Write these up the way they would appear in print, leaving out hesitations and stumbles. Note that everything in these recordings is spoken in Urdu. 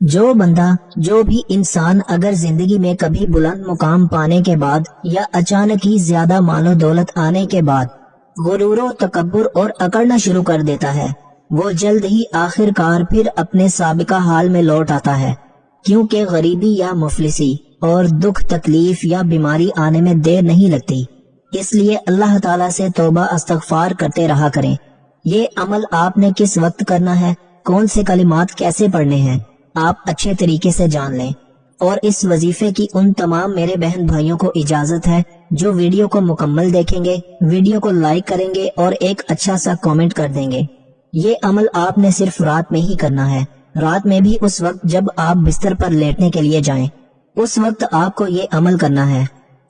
جو بندہ، جو بھی انسان اگر زندگی میں کبھی بلند مقام پانے کے بعد یا اچانک ہی زیادہ مال و دولت آنے کے بعد غرور و تکبر اور اکڑنا شروع کر دیتا ہے، وہ جلد ہی آخر کار پھر اپنے سابقہ حال میں لوٹ آتا ہے، کیونکہ غریبی یا مفلسی اور دکھ تکلیف یا بیماری آنے میں دیر نہیں لگتی۔ اس لیے اللہ تعالیٰ سے توبہ استغفار کرتے رہا کریں۔ یہ عمل آپ نے کس وقت کرنا ہے، کون سے کلمات کیسے پڑھنے ہیں، آپ اچھے طریقے سے جان لیں۔ اور اس وظیفے کی ان تمام میرے بہن بھائیوں کو اجازت ہے جو ویڈیو کو مکمل دیکھیں گے، ویڈیو کو لائک کریں گے اور ایک اچھا سا کامنٹ کر دیں گے۔ یہ عمل آپ نے صرف رات میں ہی کرنا ہے، رات میں بھی اس وقت جب آپ بستر پر لیٹنے کے لیے جائیں، اس وقت آپ کو یہ عمل کرنا ہے۔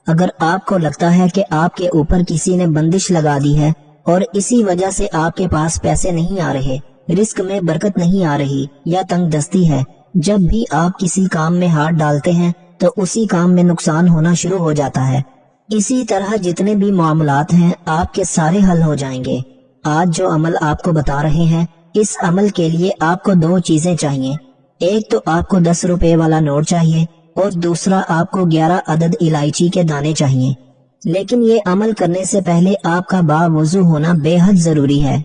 اگر آپ کو لگتا ہے کہ آپ کے اوپر کسی نے بندش لگا دی ہے اور اسی وجہ سے آپ کے پاس پیسے نہیں آ رہے، رزق میں برکت نہیں آ رہی یا تنگ دستی ہے، جب بھی آپ کسی کام میں ہاتھ ڈالتے ہیں تو اسی کام میں نقصان ہونا شروع ہو جاتا ہے۔ اسی طرح جتنے بھی معاملات ہیں آپ کے سارے حل ہو جائیں گے۔ آج جو عمل آپ کو بتا رہے ہیں، اس عمل کے لیے آپ کو 2 چیزیں چاہیے۔ ایک تو آپ کو 10 روپے والا نوٹ چاہیے اور دوسرا آپ کو 11 عدد الائچی کے دانے چاہیے۔ لیکن یہ عمل کرنے سے پہلے آپ کا باوضو ہونا بے حد ضروری ہے،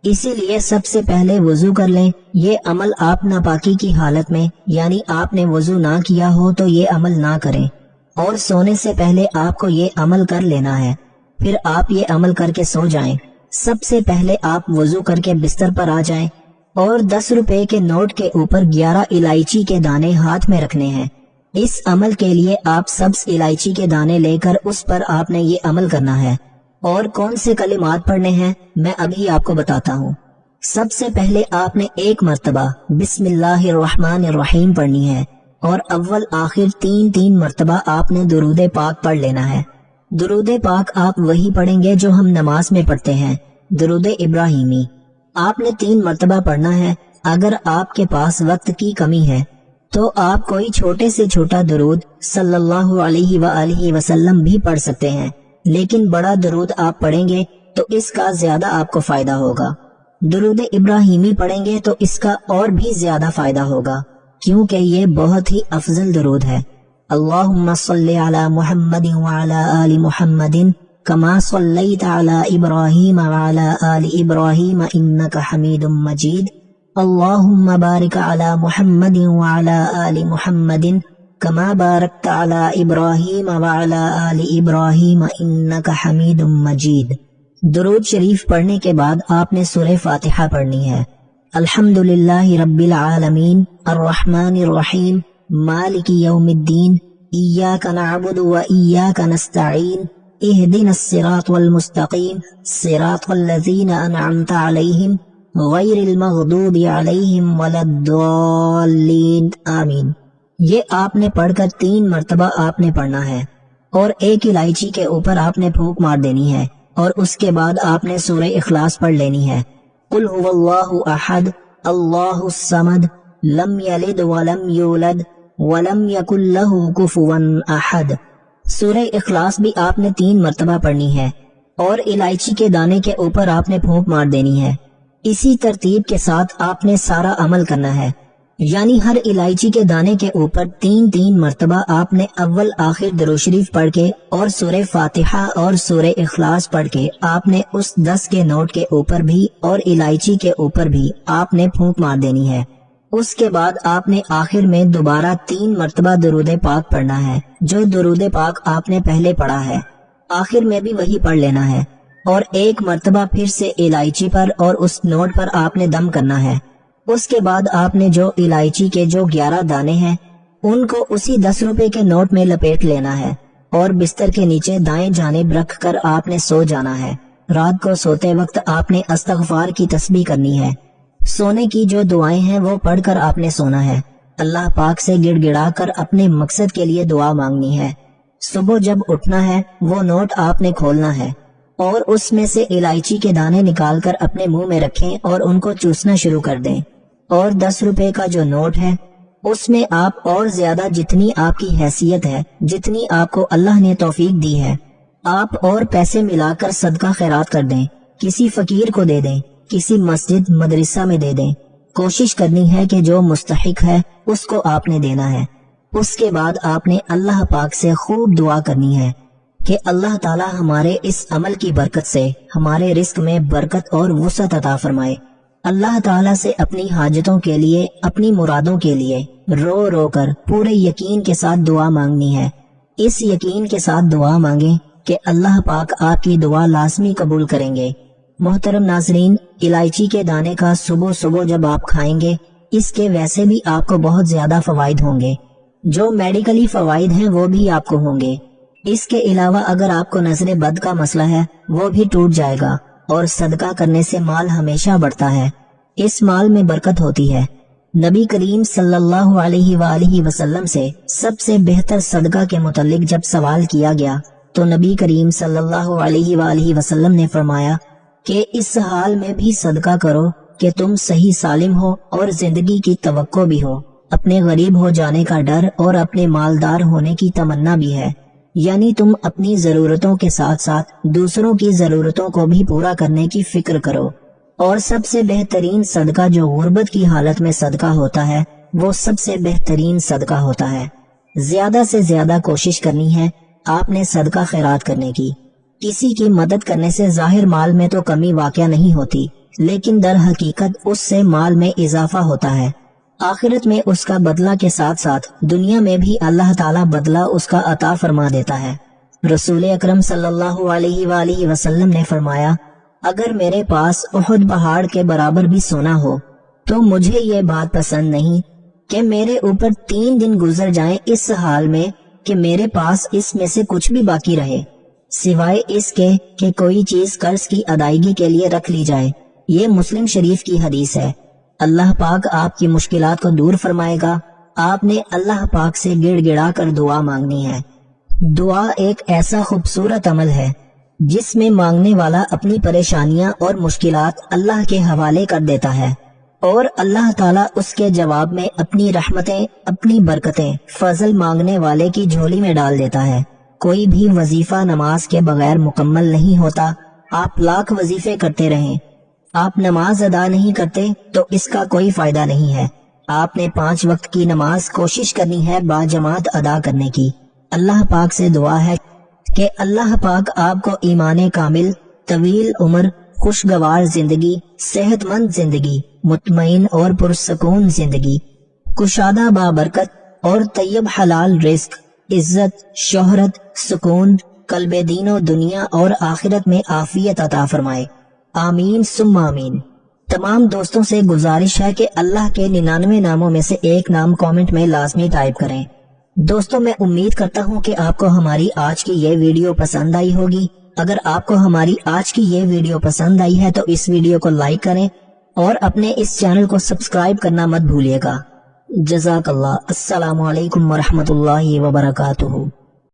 اسی لیے سب سے پہلے وضو کر لیں۔ یہ عمل آپ ناپاکی کی حالت میں، یعنی آپ نے وضو نہ کیا ہو تو یہ عمل نہ کریں، اور سونے سے پہلے آپ کو یہ عمل کر لینا ہے۔ پھر آپ یہ عمل کر کے سو جائیں۔ سب سے پہلے آپ وضو کر کے بستر پر آ جائیں اور 10 روپے کے نوٹ کے اوپر 11 الائچی کے دانے ہاتھ میں رکھنے ہیں۔ اس عمل کے لیے آپ سبز الائچی کے دانے لے کر اس پر آپ نے یہ عمل کرنا ہے۔ اور کون سے کلمات پڑھنے ہیں میں ابھی آپ کو بتاتا ہوں۔ سب سے پہلے آپ نے 1 مرتبہ بسم اللہ الرحمن الرحیم پڑھنی ہے، اور اول آخر 3 مرتبہ آپ نے درود پاک پڑھ لینا ہے۔ درود پاک آپ وہی پڑھیں گے جو ہم نماز میں پڑھتے ہیں، درود ابراہیمی۔ آپ نے 3 مرتبہ پڑھنا ہے۔ اگر آپ کے پاس وقت کی کمی ہے تو آپ کوئی چھوٹے سے چھوٹا درود صلی اللہ علیہ وآلہ وسلم بھی پڑھ سکتے ہیں، لیکن بڑا درود آپ پڑھیں گے تو اس کا زیادہ آپ کو فائدہ ہوگا۔ درود ابراہیمی پڑھیں گے تو اس کا اور بھی زیادہ فائدہ ہوگا، کیونکہ یہ بہت ہی افضل درود ہے۔ اللہم صلی علی محمد وعلی آل محمد کما صلیت علی ابراہیم وعلی آل ابراہیم انک حمید مجید۔ اللہم بارک علی محمد وعلی آل محمد کما بارکت علی ابراہیم وعلی آل ابراہیم انک حمید مجید۔ درود شریف پڑھنے کے بعد آپ نے سورہ فاتحہ پڑھنی ہے۔ الحمدللہ رب العالمین الرحمن الرحیم مالک یوم الدین ایاک نعبد و ایاک نستعین اہدنا الصراط المستقیم صراط الذین انعمت علیہم غیر المغضوب علیہم ولا الضالین آمین۔ یہ آپ نے پڑھ کر 3 مرتبہ آپ نے پڑھنا ہے، اور 1 الائچی کے اوپر آپ نے پھونک مار دینی ہے، اور اس کے بعد آپ نے سورہ اخلاص پڑھ لینی ہے۔ قل هو اللہ احد اللہ الصمد لم یلد ولم یولد ولم یکن لہ کفوا احد۔ سورہ اخلاص بھی آپ نے 3 مرتبہ پڑھنی ہے، اور الائچی کے دانے کے اوپر آپ نے پھونک مار دینی ہے۔ اسی ترتیب کے ساتھ آپ نے سارا عمل کرنا ہے، یعنی ہر الائچی کے دانے کے اوپر 3 مرتبہ آپ نے اول آخر درود شریف پڑھ کے اور سورہ فاتحہ اور سورہ اخلاص پڑھ کے آپ نے اس 10 کے نوٹ کے اوپر بھی اور الائچی کے اوپر بھی آپ نے پھونک مار دینی ہے۔ اس کے بعد آپ نے آخر میں دوبارہ 3 مرتبہ درود پاک پڑھنا ہے، جو درود پاک آپ نے پہلے پڑھا ہے، آخر میں بھی وہی پڑھ لینا ہے، اور 1 مرتبہ پھر سے الائچی پر اور اس نوٹ پر آپ نے دم کرنا ہے۔ اس کے بعد آپ نے جو الائچی کے جو 11 دانے ہیں ان کو اسی 10 روپے کے نوٹ میں لپیٹ لینا ہے، اور بستر کے نیچے دائیں جانب رکھ کر آپ نے سو جانا ہے۔ رات کو سوتے وقت آپ نے استغفار کی تسبیح کرنی ہے۔ سونے کی جو دعائیں ہیں وہ پڑھ کر آپ نے سونا ہے۔ اللہ پاک سے گڑ گڑا کر اپنے مقصد کے لیے دعا مانگنی ہے۔ صبح جب اٹھنا ہے وہ نوٹ آپ نے کھولنا ہے، اور اس میں سے الائچی کے دانے نکال کر اپنے منہ میں رکھیں اور ان کو چوسنا شروع کر دیں، اور 10 روپے کا جو نوٹ ہے اس میں آپ اور زیادہ جتنی آپ کی حیثیت ہے، جتنی آپ کو اللہ نے توفیق دی ہے، آپ اور پیسے ملا کر صدقہ خیرات کر دیں، کسی فقیر کو دے دیں، کسی مسجد مدرسہ میں دے دیں، کوشش کرنی ہے کہ جو مستحق ہے اس کو آپ نے دینا ہے۔ اس کے بعد آپ نے اللہ پاک سے خوب دعا کرنی ہے کہ اللہ تعالی ہمارے اس عمل کی برکت سے ہمارے رزق میں برکت اور وسعت عطا فرمائے۔ اللہ تعالیٰ سے اپنی حاجتوں کے لیے، اپنی مرادوں کے لیے رو رو کر پورے یقین کے ساتھ دعا مانگنی ہے۔ اس یقین کے ساتھ دعا مانگیں کہ اللہ پاک آپ کی دعا لازمی قبول کریں گے۔ محترم ناظرین، الائچی کے دانے کا صبح صبح جب آپ کھائیں گے، اس کے ویسے بھی آپ کو بہت زیادہ فوائد ہوں گے، جو میڈیکلی فوائد ہیں وہ بھی آپ کو ہوں گے۔ اس کے علاوہ اگر آپ کو نظر بد کا مسئلہ ہے وہ بھی ٹوٹ جائے گا، اور صدقہ کرنے سے مال ہمیشہ بڑھتا ہے، اس مال میں برکت ہوتی ہے۔ نبی کریم صلی اللہ علیہ وآلہ وسلم سے سب سے بہتر صدقہ کے متعلق جب سوال کیا گیا تو نبی کریم صلی اللہ علیہ وآلہ وسلم نے فرمایا کہ اس حال میں بھی صدقہ کرو کہ تم صحیح سالم ہو اور زندگی کی توقع بھی ہو، اپنے غریب ہو جانے کا ڈر اور اپنے مالدار ہونے کی تمنا بھی ہے، یعنی تم اپنی ضرورتوں کے ساتھ ساتھ دوسروں کی ضرورتوں کو بھی پورا کرنے کی فکر کرو۔ اور سب سے بہترین صدقہ جو غربت کی حالت میں صدقہ ہوتا ہے وہ سب سے بہترین صدقہ ہوتا ہے۔ زیادہ سے زیادہ کوشش کرنی ہے آپ نے صدقہ خیرات کرنے کی۔ کسی کی مدد کرنے سے ظاہر مال میں تو کمی واقع نہیں ہوتی، لیکن در حقیقت اس سے مال میں اضافہ ہوتا ہے۔ آخرت میں اس کا بدلہ کے ساتھ ساتھ دنیا میں بھی اللہ تعالیٰ بدلہ اس کا عطا فرما دیتا ہے۔ رسول اکرم صلی اللہ علیہ وآلہ وسلم نے فرمایا، اگر میرے پاس احد پہاڑ کے برابر بھی سونا ہو تو مجھے یہ بات پسند نہیں کہ میرے اوپر 3 دن گزر جائیں اس حال میں کہ میرے پاس اس میں سے کچھ بھی باقی رہے، سوائے اس کے کہ کوئی چیز قرض کی ادائیگی کے لیے رکھ لی جائے۔ یہ مسلم شریف کی حدیث ہے۔ اللہ پاک آپ کی مشکلات کو دور فرمائے گا۔ آپ نے اللہ پاک سے گڑ گڑا کر دعا مانگنی ہے۔ دعا ایک ایسا خوبصورت عمل ہے جس میں مانگنے والا اپنی پریشانیاں اور مشکلات اللہ کے حوالے کر دیتا ہے، اور اللہ تعالیٰ اس کے جواب میں اپنی رحمتیں، اپنی برکتیں فضل مانگنے والے کی جھولی میں ڈال دیتا ہے۔ کوئی بھی وظیفہ نماز کے بغیر مکمل نہیں ہوتا۔ آپ لاکھ وظیفے کرتے رہیں، آپ نماز ادا نہیں کرتے تو اس کا کوئی فائدہ نہیں ہے۔ آپ نے 5 وقت کی نماز کوشش کرنی ہے باجماعت ادا کرنے کی۔ اللہ پاک سے دعا ہے کہ اللہ پاک آپ کو ایمان کامل، طویل عمر، خوشگوار زندگی، صحت مند زندگی، مطمئن اور پرسکون زندگی، کشادہ بابرکت اور طیب حلال رزق، عزت، شہرت، سکون، قلب دین و دنیا اور آخرت میں عافیت عطا فرمائے۔ آمین ثم آمین۔ تمام دوستوں سے گزارش ہے کہ اللہ کے 99 ناموں میں سے ایک نام کامنٹ میں لازمی ٹائپ کریں۔ دوستوں، میں امید کرتا ہوں کہ آپ کو ہماری آج کی یہ ویڈیو پسند آئی ہوگی۔ اگر آپ کو ہماری آج کی یہ ویڈیو پسند آئی ہے تو اس ویڈیو کو لائک کریں اور اپنے اس چینل کو سبسکرائب کرنا مت بھولیے گا۔ جزاک اللہ۔ السلام علیکم ورحمۃ اللہ وبرکاتہ۔